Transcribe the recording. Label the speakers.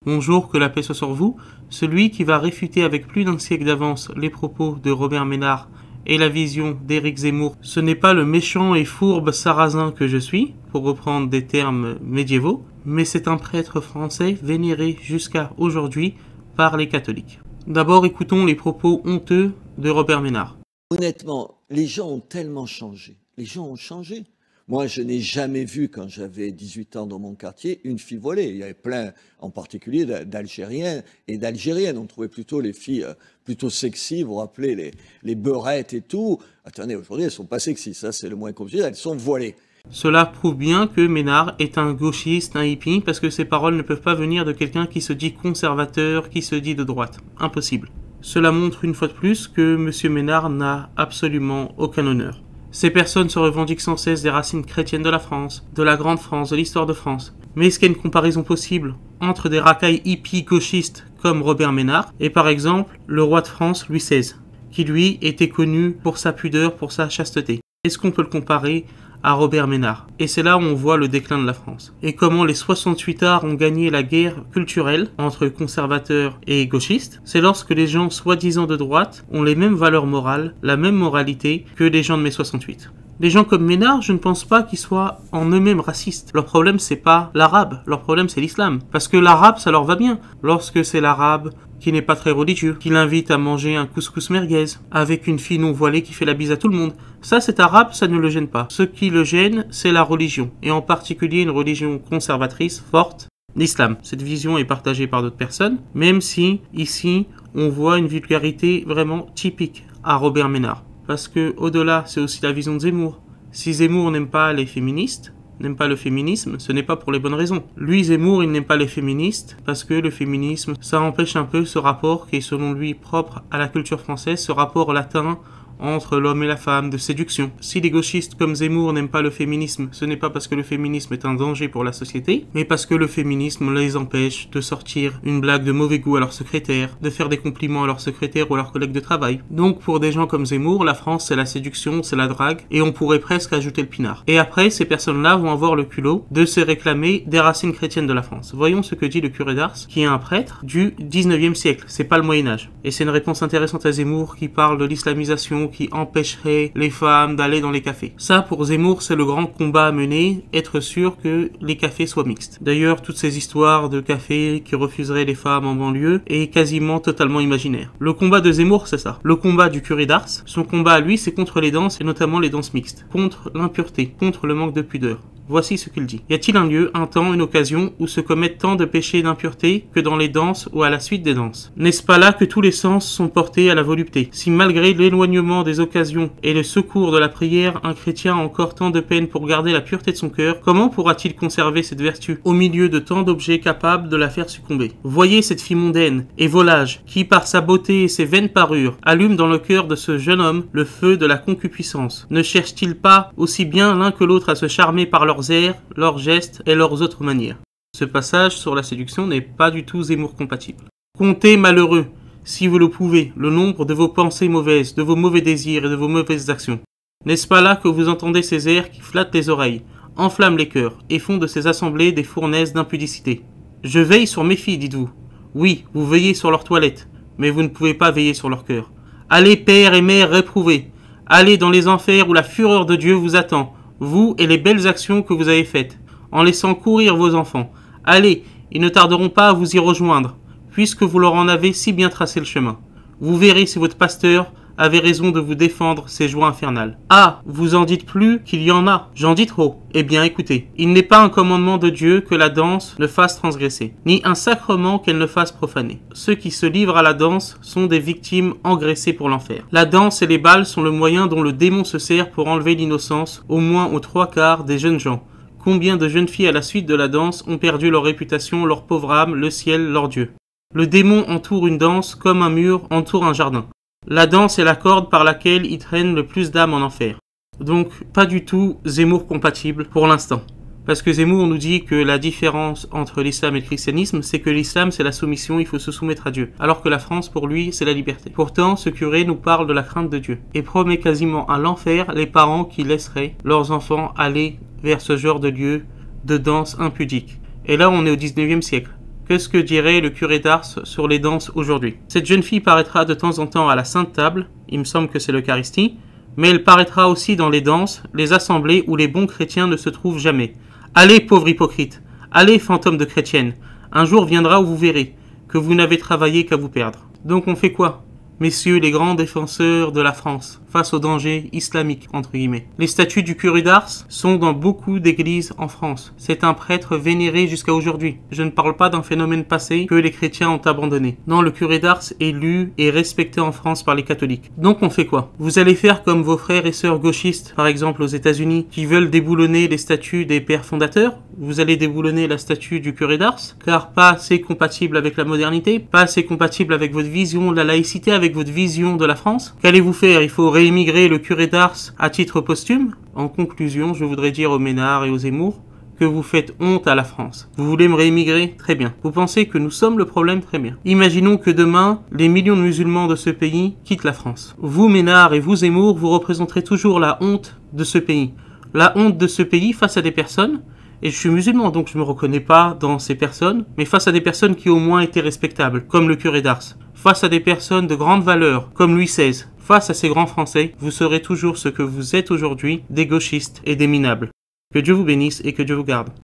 Speaker 1: Bonjour, que la paix soit sur vous. Celui qui va réfuter avec plus d'un siècle d'avance les propos de Robert Ménard et la vision d'Éric Zemmour, ce n'est pas le méchant et fourbe sarrasin que je suis, pour reprendre des termes médiévaux, mais c'est un prêtre français vénéré jusqu'à aujourd'hui par les catholiques. D'abord, écoutons les propos honteux de Robert Ménard.
Speaker 2: Honnêtement, les gens ont tellement changé. Les gens ont changé. Moi, je n'ai jamais vu, quand j'avais 18 ans dans mon quartier, une fille voilée. Il y avait plein, en particulier, d'Algériens et d'Algériennes. On trouvait plutôt les filles plutôt sexy, vous vous rappelez, les beurettes et tout. Attendez, aujourd'hui, elles sont pas sexy, ça c'est le moins compliqué, elles sont voilées.
Speaker 1: Cela prouve bien que Ménard est un gauchiste, un hippie, parce que ses paroles ne peuvent pas venir de quelqu'un qui se dit conservateur, qui se dit de droite. Impossible. Cela montre une fois de plus que M. Ménard n'a absolument aucun honneur. Ces personnes se revendiquent sans cesse des racines chrétiennes de la France, de la grande France, de l'histoire de France. Mais est-ce qu'il y a une comparaison possible entre des racailles hippies gauchistes comme Robert Ménard et par exemple le roi de France Louis XVI, qui lui était connu pour sa pudeur, pour sa chasteté? Est-ce qu'on peut le comparer à Robert Ménard? Et c'est là où on voit le déclin de la France. Et comment les 68 arts ont gagné la guerre culturelle entre conservateurs et gauchistes, c'est lorsque les gens soi-disant de droite ont les mêmes valeurs morales, la même moralité que les gens de mai 68. Les gens comme Ménard, je ne pense pas qu'ils soient en eux-mêmes racistes. Leur problème, c'est pas l'arabe, leur problème, c'est l'islam. Parce que l'arabe, ça leur va bien. Lorsque c'est l'arabe qui n'est pas très religieux, qui l'invite à manger un couscous merguez, avec une fille non voilée qui fait la bise à tout le monde. Ça, cet arabe, ça ne le gêne pas. Ce qui le gêne, c'est la religion. Et en particulier une religion conservatrice, forte, l'islam. Cette vision est partagée par d'autres personnes, même si, ici, on voit une vulgarité vraiment typique à Robert Ménard. Parce que, au-delà, c'est aussi la vision de Zemmour. Si Zemmour n'aime pas les féministes, n'aime pas le féminisme, ce n'est pas pour les bonnes raisons. Lui, Zemmour, il n'aime pas les féministes parce que le féminisme, ça empêche un peu ce rapport qui est selon lui propre à la culture française, ce rapport latin entre l'homme et la femme, de séduction. Si les gauchistes comme Zemmour n'aiment pas le féminisme, ce n'est pas parce que le féminisme est un danger pour la société, mais parce que le féminisme les empêche de sortir une blague de mauvais goût à leur secrétaire, de faire des compliments à leur secrétaire ou à leurs collègues de travail. Donc pour des gens comme Zemmour, la France c'est la séduction, c'est la drague, et on pourrait presque ajouter le pinard. Et après, ces personnes-là vont avoir le culot de se réclamer des racines chrétiennes de la France. Voyons ce que dit le curé d'Ars, qui est un prêtre du 19e siècle, c'est pas le Moyen-Âge. Et c'est une réponse intéressante à Zemmour qui parle de l'islamisation, qui empêcherait les femmes d'aller dans les cafés. Ça, pour Zemmour, c'est le grand combat à mener, être sûr que les cafés soient mixtes. D'ailleurs, toutes ces histoires de cafés qui refuseraient les femmes en banlieue est quasiment totalement imaginaire. Le combat de Zemmour, c'est ça. Le combat du curé d'Ars, son combat à lui, c'est contre les danses, et notamment les danses mixtes, contre l'impureté, contre le manque de pudeur. Voici ce qu'il dit. Y a-t-il un lieu, un temps, une occasion où se commettent tant de péchés d'impureté que dans les danses ou à la suite des danses? N'est-ce pas là que tous les sens sont portés à la volupté? Si malgré l'éloignement des occasions et le secours de la prière, un chrétien a encore tant de peine pour garder la pureté de son cœur, comment pourra-t-il conserver cette vertu au milieu de tant d'objets capables de la faire succomber? Voyez cette fille mondaine et volage qui, par sa beauté et ses vaines parures, allume dans le cœur de ce jeune homme le feu de la concupiscence. Ne cherche-t-il pas aussi bien l'un que l'autre à se charmer par leurs airs, leurs gestes et leurs autres manières? Ce passage sur la séduction n'est pas du tout Zemmour compatible. Comptez, malheureux, si vous le pouvez, le nombre de vos pensées mauvaises, de vos mauvais désirs et de vos mauvaises actions. N'est-ce pas là que vous entendez ces airs qui flattent les oreilles, enflamment les cœurs et font de ces assemblées des fournaises d'impudicité? Je veille sur mes filles, dites-vous. Oui, vous veillez sur leurs toilettes, mais vous ne pouvez pas veiller sur leur cœur. Allez, père et mère réprouvés, allez dans les enfers où la fureur de Dieu vous attend, vous et les belles actions que vous avez faites, en laissant courir vos enfants. Allez, ils ne tarderont pas à vous y rejoindre, puisque vous leur en avez si bien tracé le chemin. Vous verrez si votre pasteur avait raison de vous défendre ces joies infernales. Ah, vous en dites plus qu'il y en a, j'en dis trop. Eh bien écoutez, il n'est pas un commandement de Dieu que la danse le fasse transgresser, ni un sacrement qu'elle ne fasse profaner. Ceux qui se livrent à la danse sont des victimes engraissées pour l'enfer. La danse et les bals sont le moyen dont le démon se sert pour enlever l'innocence, au moins aux 3/4 des jeunes gens. Combien de jeunes filles à la suite de la danse ont perdu leur réputation, leur pauvre âme, le ciel, leur Dieu. Le démon entoure une danse comme un mur entoure un jardin. La danse est la corde par laquelle il traîne le plus d'âmes en enfer. Donc, pas du tout Zemmour compatible pour l'instant. Parce que Zemmour nous dit que la différence entre l'islam et le christianisme, c'est que l'islam c'est la soumission, il faut se soumettre à Dieu. Alors que la France, pour lui, c'est la liberté. Pourtant, ce curé nous parle de la crainte de Dieu. Et promet quasiment à l'enfer les parents qui laisseraient leurs enfants aller vers ce genre de lieu de danse impudique. Et là, on est au 19e siècle. Qu'est-ce que dirait le curé d'Ars sur les danses aujourd'hui? Cette jeune fille paraîtra de temps en temps à la Sainte Table, il me semble que c'est l'Eucharistie, mais elle paraîtra aussi dans les danses, les assemblées où les bons chrétiens ne se trouvent jamais. Allez, pauvre hypocrite! Allez, fantôme de chrétienne! Un jour viendra où vous verrez que vous n'avez travaillé qu'à vous perdre. Donc on fait quoi? Messieurs les grands défenseurs de la France, face au danger islamique, entre guillemets. Les statues du curé d'Ars sont dans beaucoup d'églises en France. C'est un prêtre vénéré jusqu'à aujourd'hui. Je ne parle pas d'un phénomène passé que les chrétiens ont abandonné. Non, le curé d'Ars est lu et respecté en France par les catholiques. Donc on fait quoi? Vous allez faire comme vos frères et sœurs gauchistes, par exemple aux États-Unis, qui veulent déboulonner les statues des pères fondateurs? Vous allez déboulonner la statue du curé d'Ars, car pas assez compatible avec la modernité, pas assez compatible avec votre vision de la laïcité, avec votre vision de la France. Qu'allez-vous faire? Il faut réémigrer le curé d'Ars à titre posthume? En conclusion, je voudrais dire aux Ménard et aux Zemmour que vous faites honte à la France. Vous voulez me réémigrer? Très bien. Vous pensez que nous sommes le problème? Très bien. Imaginons que demain, les millions de musulmans de ce pays quittent la France. Vous, Ménard, et vous, Zemmour, vous représenterez toujours la honte de ce pays. La honte de ce pays face à des personnes, et je suis musulman, donc je me reconnais pas dans ces personnes, mais face à des personnes qui au moins étaient respectables, comme le curé d'Ars. Face à des personnes de grande valeur, comme Louis XVI. Face à ces grands Français, vous serez toujours ce que vous êtes aujourd'hui, des gauchistes et des minables. Que Dieu vous bénisse et que Dieu vous garde.